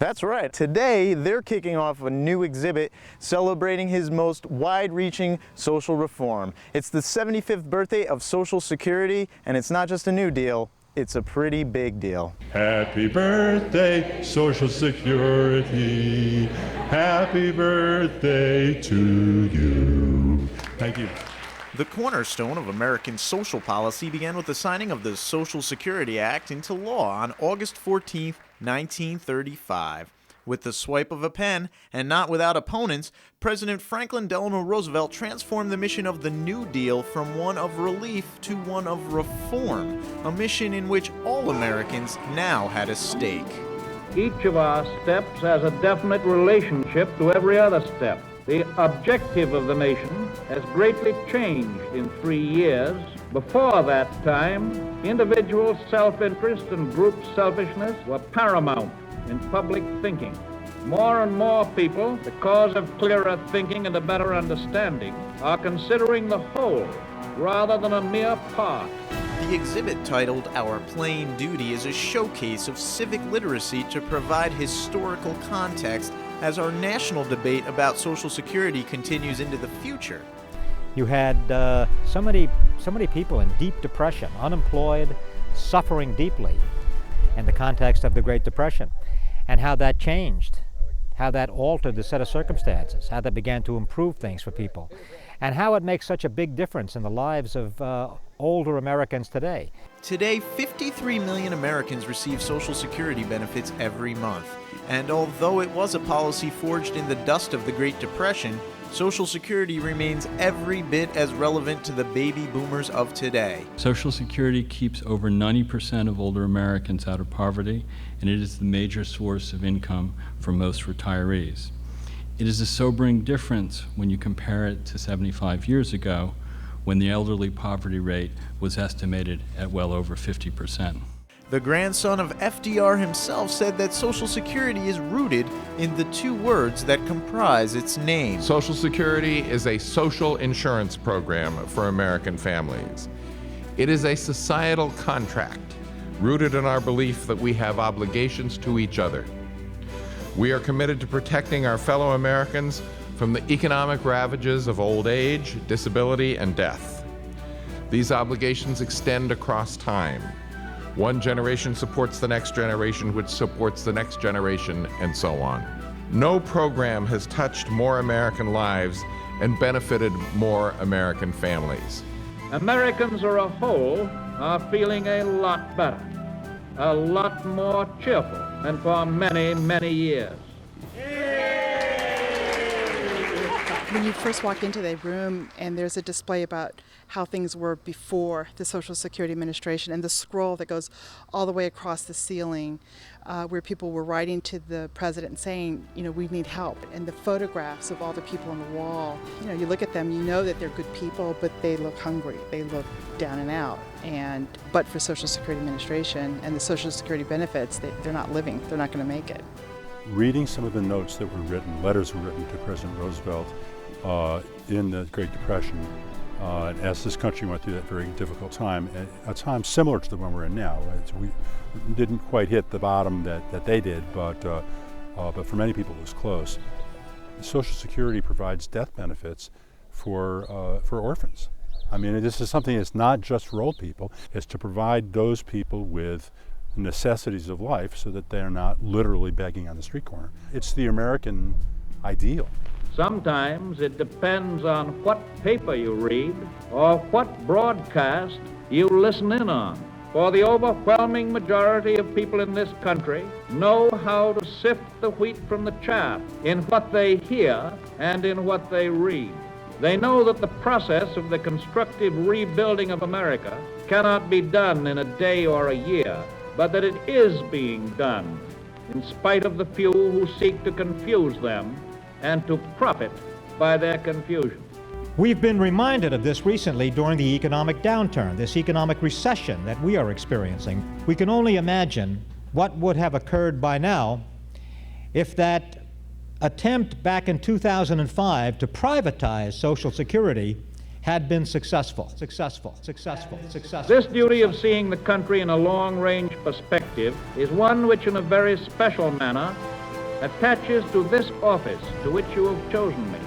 That's right. Today, they're kicking off a new exhibit celebrating his most wide-reaching social reform. It's the 75th birthday of Social Security, and it's not just a new deal, it's a pretty big deal. Happy birthday, Social Security. Happy birthday to you. Thank you. The cornerstone of American social policy began with the signing of the Social Security Act into law on August 14, 1935. With the swipe of a pen, and not without opponents, President Franklin Delano Roosevelt transformed the mission of the New Deal from one of relief to one of reform, a mission in which all Americans now had a stake. Each of our steps has a definite relationship to every other step. The objective of the nation has greatly changed in 3 years. Before that time, individual self-interest and group selfishness were paramount in public thinking. More and more people, because of clearer thinking and a better understanding, are considering the whole rather than a mere part. The exhibit, titled Our Plain Duty, is a showcase of civic literacy to provide historical context as our national debate about Social Security continues into the future. You had so many people in deep depression, unemployed, suffering deeply in the context of the Great Depression, and how that changed, how that altered the set of circumstances, how that began to improve things for people, and how it makes such a big difference in the lives of older Americans today. Today, 53 million Americans receive Social Security benefits every month. And although it was a policy forged in the dust of the Great Depression, Social Security remains every bit as relevant to the baby boomers of today. Social Security keeps over 90% of older Americans out of poverty, and it is the major source of income for most retirees. It is a sobering difference when you compare it to 75 years ago, when the elderly poverty rate was estimated at well over 50%. The grandson of FDR himself said that Social Security is rooted in the two words that comprise its name. Social Security is a social insurance program for American families. It is a societal contract rooted in our belief that we have obligations to each other. We are committed to protecting our fellow Americans from the economic ravages of old age, disability, and death. These obligations extend across time. One generation supports the next generation, which supports the next generation, and so on. No program has touched more American lives and benefited more American families. Americans as a whole are feeling a lot better, a lot more cheerful than for many, many years. When you first walk into the room and there's a display about how things were before the Social Security Administration, and the scroll that goes all the way across the ceiling where people were writing to the president saying, you know, we need help, and the photographs of all the people on the wall, you know, you look at them, you know that they're good people, but they look hungry, they look down and out, but for Social Security Administration and the Social Security benefits, they're not living, they're not going to make it. Reading some of the notes that were written, letters were written to President Roosevelt in the Great Depression, as this country went through that very difficult time, at a time similar to the one we're in now. We didn't quite hit the bottom that they did, but for many people it was close. Social Security provides death benefits for orphans. I mean, this is something that's not just for old people. It's to provide those people with necessities of life so that they're not literally begging on the street corner. It's the American ideal. Sometimes it depends on what paper you read or what broadcast you listen in on. For the overwhelming majority of people in this country know how to sift the wheat from the chaff in what they hear and in what they read. They know that the process of the constructive rebuilding of America cannot be done in a day or a year, but that it is being done in spite of the few who seek to confuse them and to profit by their confusion. We've been reminded of this recently during the economic downturn, this economic recession that we are experiencing. We can only imagine what would have occurred by now if that attempt back in 2005 to privatize Social Security had been successful. This duty of seeing the country in a long-range perspective is one which in a very special manner attaches to this office to which you have chosen me.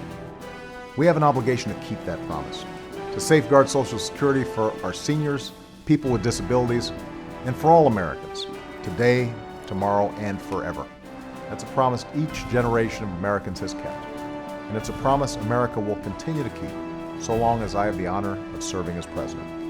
We have an obligation to keep that promise, to safeguard Social Security for our seniors, people with disabilities, and for all Americans, today, tomorrow, and forever. That's a promise each generation of Americans has kept, and it's a promise America will continue to keep so long as I have the honor of serving as president.